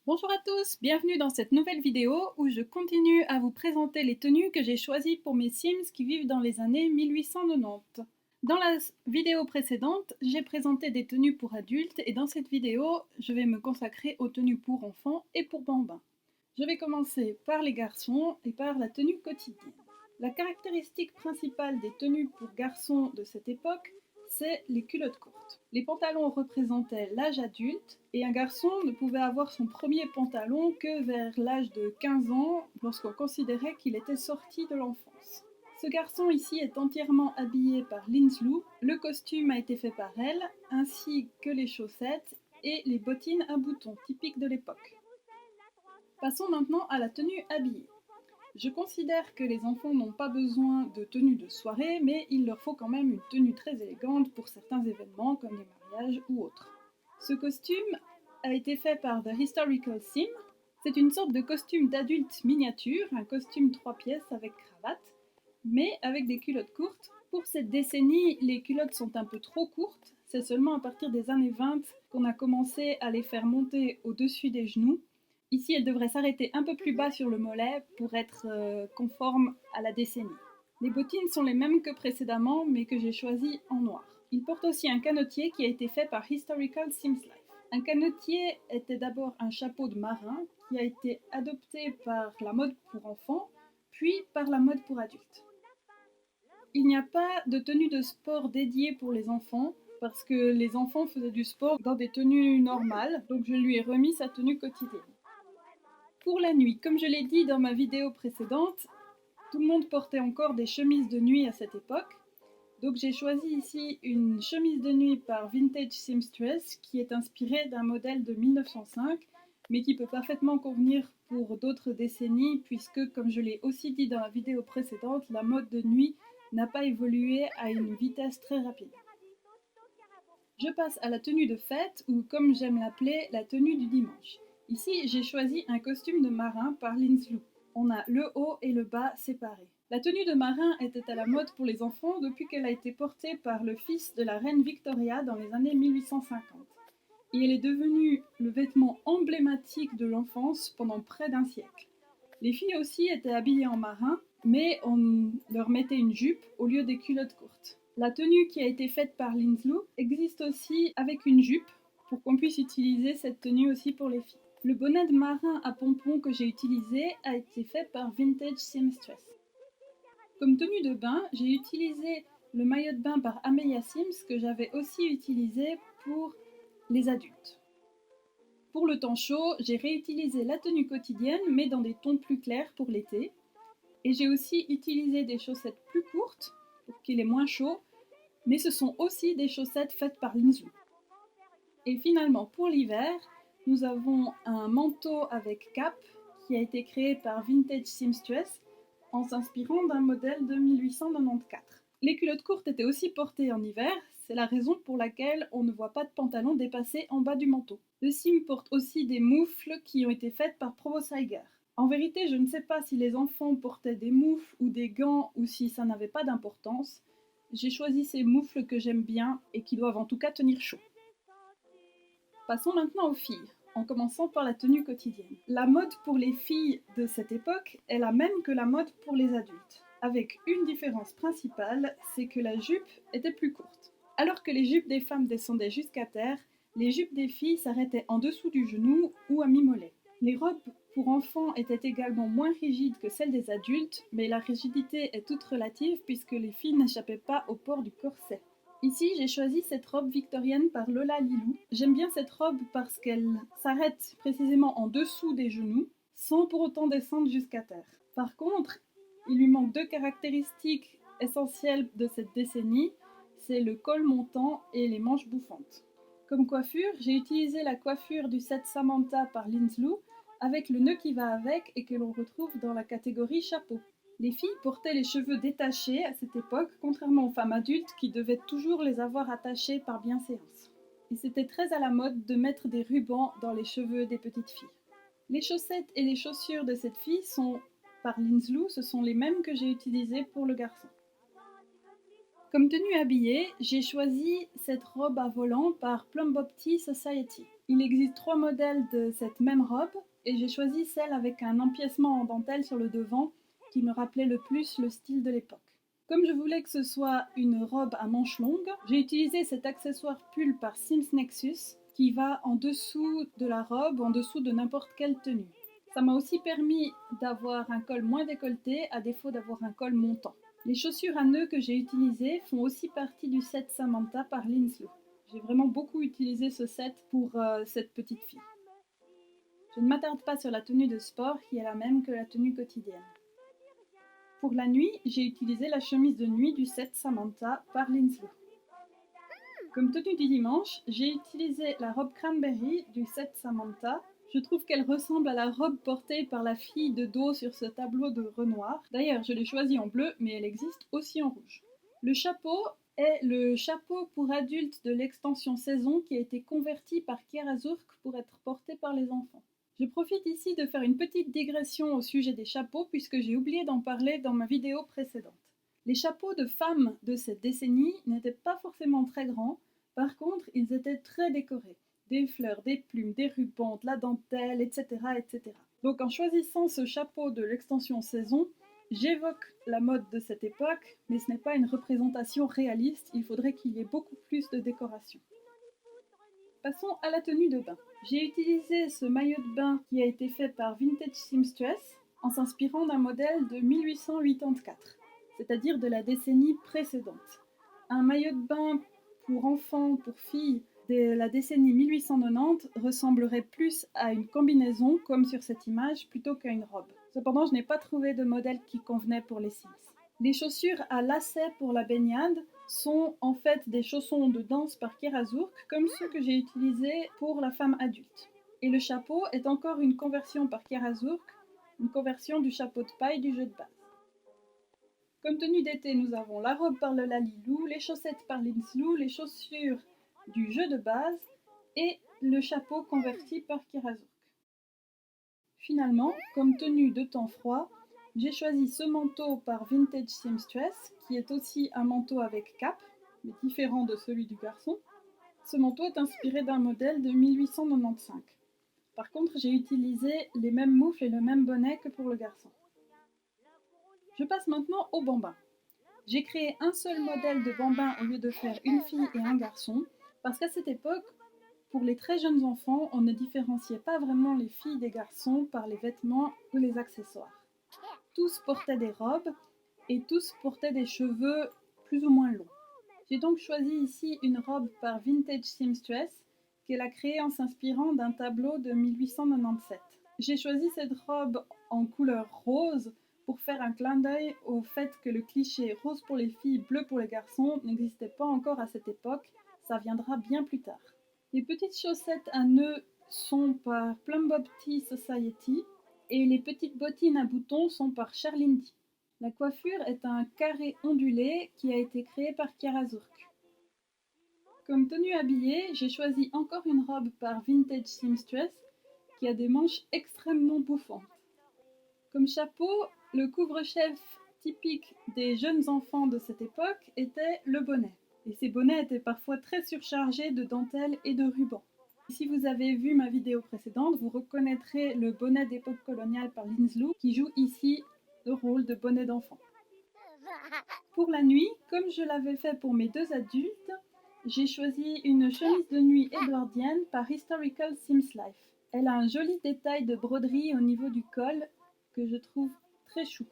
Bonjour à tous, bienvenue dans cette nouvelle vidéo où je continue à vous présenter les tenues que j'ai choisies pour mes Sims qui vivent dans les années 1890. Dans la vidéo précédente, j'ai présenté des tenues pour adultes et dans cette vidéo, je vais me consacrer aux tenues pour enfants et pour bambins. Je vais commencer par les garçons et par la tenue quotidienne. La caractéristique principale des tenues pour garçons de cette époque, c'est les culottes courtes. Les pantalons représentaient l'âge adulte et un garçon ne pouvait avoir son premier pantalon que vers l'âge de 15 ans lorsqu'on considérait qu'il était sorti de l'enfance. Ce garçon ici est entièrement habillé par Lindslew, le costume a été fait par elle, ainsi que les chaussettes et les bottines à boutons typiques de l'époque. Passons maintenant à la tenue habillée. Je considère que les enfants n'ont pas besoin de tenue de soirée, mais il leur faut quand même une tenue très élégante pour certains événements comme les mariages ou autres. Ce costume a été fait par The Historical Sim. C'est une sorte de costume d'adulte miniature, un costume 3 pièces avec cravate, mais avec des culottes courtes. Pour cette décennie, les culottes sont un peu trop courtes. C'est seulement à partir des années 20 qu'on a commencé à les faire monter au-dessus des genoux. Ici, elle devrait s'arrêter un peu plus bas sur le mollet pour être conforme à la décennie. Les bottines sont les mêmes que précédemment, mais que j'ai choisies en noir. Il porte aussi un canotier qui a été fait par Historical Sims Life. Un canotier était d'abord un chapeau de marin qui a été adopté par la mode pour enfants, puis par la mode pour adultes. Il n'y a pas de tenue de sport dédiée pour les enfants, parce que les enfants faisaient du sport dans des tenues normales, donc je lui ai remis sa tenue quotidienne. Pour la nuit, comme je l'ai dit dans ma vidéo précédente, tout le monde portait encore des chemises de nuit à cette époque. Donc j'ai choisi ici une chemise de nuit par Vintage Seamstress qui est inspirée d'un modèle de 1905, mais qui peut parfaitement convenir pour d'autres décennies puisque, comme je l'ai aussi dit dans la vidéo précédente, la mode de nuit n'a pas évolué à une vitesse très rapide. Je passe à la tenue de fête ou, comme j'aime l'appeler, la tenue du dimanche. Ici, j'ai choisi un costume de marin par Lindslew. On a le haut et le bas séparés. La tenue de marin était à la mode pour les enfants depuis qu'elle a été portée par le fils de la reine Victoria dans les années 1850. Et elle est devenue le vêtement emblématique de l'enfance pendant près d'un siècle. Les filles aussi étaient habillées en marin, mais on leur mettait une jupe au lieu des culottes courtes. La tenue qui a été faite par Lindslew existe aussi avec une jupe pour qu'on puisse utiliser cette tenue aussi pour les filles. Le bonnet de marin à pompons que j'ai utilisé a été fait par Vintage Seamstress. Comme tenue de bain, j'ai utilisé le maillot de bain par Amelia Sims que j'avais aussi utilisé pour les adultes. Pour le temps chaud, j'ai réutilisé la tenue quotidienne mais dans des tons plus clairs pour l'été. Et j'ai aussi utilisé des chaussettes plus courtes pour qu'il ait moins chaud, mais ce sont aussi des chaussettes faites par Lindslew. Et finalement, pour l'hiver, nous avons un manteau avec cape qui a été créé par Vintage Seamstress en s'inspirant d'un modèle de 1894. Les culottes courtes étaient aussi portées en hiver, c'est la raison pour laquelle on ne voit pas de pantalon dépassé en bas du manteau. Le sim porte aussi des moufles qui ont été faites par Provo Saiger. En vérité, je ne sais pas si les enfants portaient des moufles ou des gants ou si ça n'avait pas d'importance. J'ai choisi ces moufles que j'aime bien et qui doivent en tout cas tenir chaud. Passons maintenant aux filles, en commençant par la tenue quotidienne. La mode pour les filles de cette époque est la même que la mode pour les adultes, avec une différence principale, c'est que la jupe était plus courte. Alors que les jupes des femmes descendaient jusqu'à terre, les jupes des filles s'arrêtaient en dessous du genou ou à mi-mollet. Les robes pour enfants étaient également moins rigides que celles des adultes, mais la rigidité est toute relative puisque les filles n'échappaient pas au port du corset. Ici, j'ai choisi cette robe victorienne par Lola Lilou. J'aime bien cette robe parce qu'elle s'arrête précisément en dessous des genoux, sans pour autant descendre jusqu'à terre. Par contre, il lui manque deux caractéristiques essentielles de cette décennie, c'est le col montant et les manches bouffantes. Comme coiffure, j'ai utilisé la coiffure du set Samantha par Lindslew, avec le nœud qui va avec et que l'on retrouve dans la catégorie chapeau. Les filles portaient les cheveux détachés à cette époque, contrairement aux femmes adultes qui devaient toujours les avoir attachés par bienséance. Et c'était très à la mode de mettre des rubans dans les cheveux des petites filles. Les chaussettes et les chaussures de cette fille sont par Lindslew, ce sont les mêmes que j'ai utilisées pour le garçon. Comme tenue habillée, j'ai choisi cette robe à volants par Plum Bob Tea Society. Il existe 3 modèles de cette même robe et j'ai choisi celle avec un empiècement en dentelle sur le devant qui me rappelait le plus le style de l'époque. Comme je voulais que ce soit une robe à manches longues, j'ai utilisé cet accessoire pull par Sims Nexus qui va en dessous de la robe, en dessous de n'importe quelle tenue. Ça m'a aussi permis d'avoir un col moins décolleté à défaut d'avoir un col montant. Les chaussures à nœuds que j'ai utilisées font aussi partie du set Samantha par Linslow. J'ai vraiment beaucoup utilisé ce set pour cette petite fille. Je ne m'attarde pas sur la tenue de sport qui est la même que la tenue quotidienne. Pour la nuit, j'ai utilisé la chemise de nuit du set Samantha par Linslow. Comme tenue du dimanche, j'ai utilisé la robe cranberry du set Samantha. Je trouve qu'elle ressemble à la robe portée par la fille de dos sur ce tableau de Renoir. D'ailleurs, je l'ai choisie en bleu, mais elle existe aussi en rouge. Le chapeau est le chapeau pour adultes de l'extension saison qui a été converti par Kiara Zurk pour être porté par les enfants. Je profite ici de faire une petite digression au sujet des chapeaux puisque j'ai oublié d'en parler dans ma vidéo précédente. Les chapeaux de femmes de cette décennie n'étaient pas forcément très grands, par contre ils étaient très décorés. Des fleurs, des plumes, des rubans, de la dentelle, etc., etc. Donc en choisissant ce chapeau de l'extension saison, j'évoque la mode de cette époque, mais ce n'est pas une représentation réaliste, il faudrait qu'il y ait beaucoup plus de décoration. Passons à la tenue de bain. J'ai utilisé ce maillot de bain qui a été fait par Vintage Seamstress en s'inspirant d'un modèle de 1884, c'est-à-dire de la décennie précédente. Un maillot de bain pour enfants, pour filles, de la décennie 1890 ressemblerait plus à une combinaison, comme sur cette image, plutôt qu'à une robe. Cependant, je n'ai pas trouvé de modèle qui convenait pour les Sims. Les chaussures à lacets pour la baignade sont en fait des chaussons de danse par Kiara Zurk, comme ceux que j'ai utilisés pour la femme adulte. Et le chapeau est encore une conversion par Kiara Zurk, une conversion du chapeau de paille du jeu de base. Comme tenue d'été, nous avons la robe par le Lalilou, les chaussettes par Linslow, les chaussures du jeu de base et le chapeau converti par Kiara Zurk. Finalement, comme tenue de temps froid, j'ai choisi ce manteau par Vintage Seamstress, qui est aussi un manteau avec cape, mais différent de celui du garçon. Ce manteau est inspiré d'un modèle de 1895. Par contre, j'ai utilisé les mêmes moufles et le même bonnet que pour le garçon. Je passe maintenant au bambin. J'ai créé un seul modèle de bambin au lieu de faire une fille et un garçon, parce qu'à cette époque, pour les très jeunes enfants, on ne différenciait pas vraiment les filles des garçons par les vêtements ou les accessoires. Tous portaient des robes et tous portaient des cheveux plus ou moins longs. J'ai donc choisi ici une robe par Vintage Seamstress qu'elle a créée en s'inspirant d'un tableau de 1897. J'ai choisi cette robe en couleur rose pour faire un clin d'œil au fait que le cliché rose pour les filles, bleu pour les garçons n'existait pas encore à cette époque, ça viendra bien plus tard. Les petites chaussettes à nœuds sont par Plum Bob Tea Society et les petites bottines à boutons sont par Charlindy. La coiffure est un carré ondulé qui a été créé par Kiara Zurk. Comme tenue habillée, j'ai choisi encore une robe par Vintage Seamstress qui a des manches extrêmement bouffantes. Comme chapeau, le couvre-chef typique des jeunes enfants de cette époque était le bonnet. Et ces bonnets étaient parfois très surchargés de dentelles et de rubans. Si vous avez vu ma vidéo précédente, vous reconnaîtrez le bonnet d'époque coloniale par Linslow qui joue ici le rôle de bonnet d'enfant. Pour la nuit, comme je l'avais fait pour mes deux adultes, j'ai choisi une chemise de nuit édouardienne par Historical Sims Life. Elle a un joli détail de broderie au niveau du col que je trouve très chou.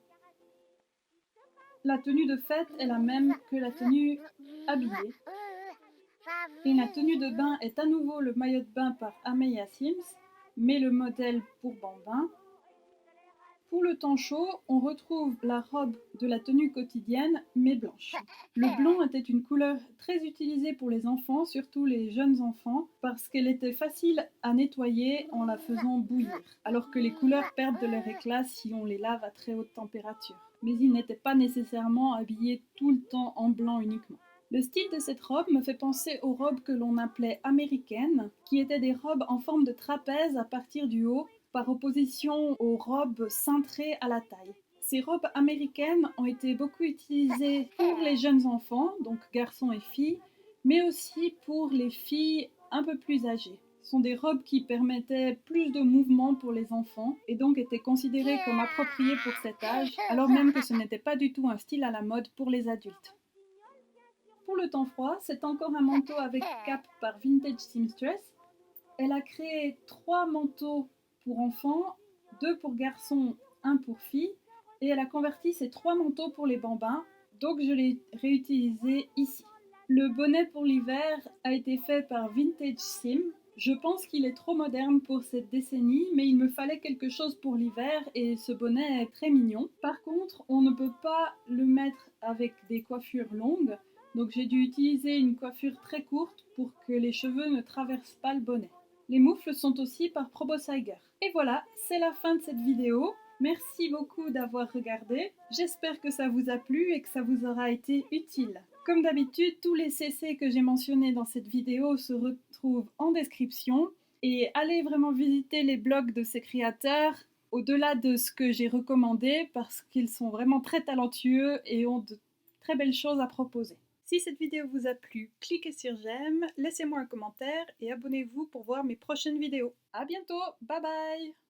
La tenue de fête est la même que la tenue habillée. Et la tenue de bain est à nouveau le maillot de bain par Ameya Sims, mais le modèle pour bambin. Pour le temps chaud, on retrouve la robe de la tenue quotidienne, mais blanche. Le blanc était une couleur très utilisée pour les enfants, surtout les jeunes enfants, parce qu'elle était facile à nettoyer en la faisant bouillir, alors que les couleurs perdent de leur éclat si on les lave à très haute température. Mais ils n'étaient pas nécessairement habillés tout le temps en blanc uniquement. Le style de cette robe me fait penser aux robes que l'on appelait américaines, qui étaient des robes en forme de trapèze à partir du haut, par opposition aux robes cintrées à la taille. Ces robes américaines ont été beaucoup utilisées pour les jeunes enfants, donc garçons et filles, mais aussi pour les filles un peu plus âgées. sont des robes qui permettaient plus de mouvement pour les enfants et donc étaient considérées comme appropriées pour cet âge, alors même que ce n'était pas du tout un style à la mode pour les adultes. Pour le temps froid, c'est encore un manteau avec cape par Vintage Seamstress. Elle a créé 3 manteaux pour enfants, 2 pour garçons, 1 pour filles, et elle a converti ces 3 manteaux pour les bambins, donc je l'ai réutilisé ici. Le bonnet pour l'hiver a été fait par Vintage Sim. Je pense qu'il est trop moderne pour cette décennie, mais il me fallait quelque chose pour l'hiver et ce bonnet est très mignon. Par contre, on ne peut pas le mettre avec des coiffures longues, donc j'ai dû utiliser une coiffure très courte pour que les cheveux ne traversent pas le bonnet. Les moufles sont aussi par Proboscider. Et voilà, c'est la fin de cette vidéo. Merci beaucoup d'avoir regardé. J'espère que ça vous a plu et que ça vous aura été utile. Comme d'habitude, tous les CC que j'ai mentionnés dans cette vidéo se retrouvent en description. Et allez vraiment visiter les blogs de ces créateurs, au-delà de ce que j'ai recommandé, parce qu'ils sont vraiment très talentueux et ont de très belles choses à proposer. Si cette vidéo vous a plu, cliquez sur j'aime, laissez-moi un commentaire et abonnez-vous pour voir mes prochaines vidéos. À bientôt, bye bye!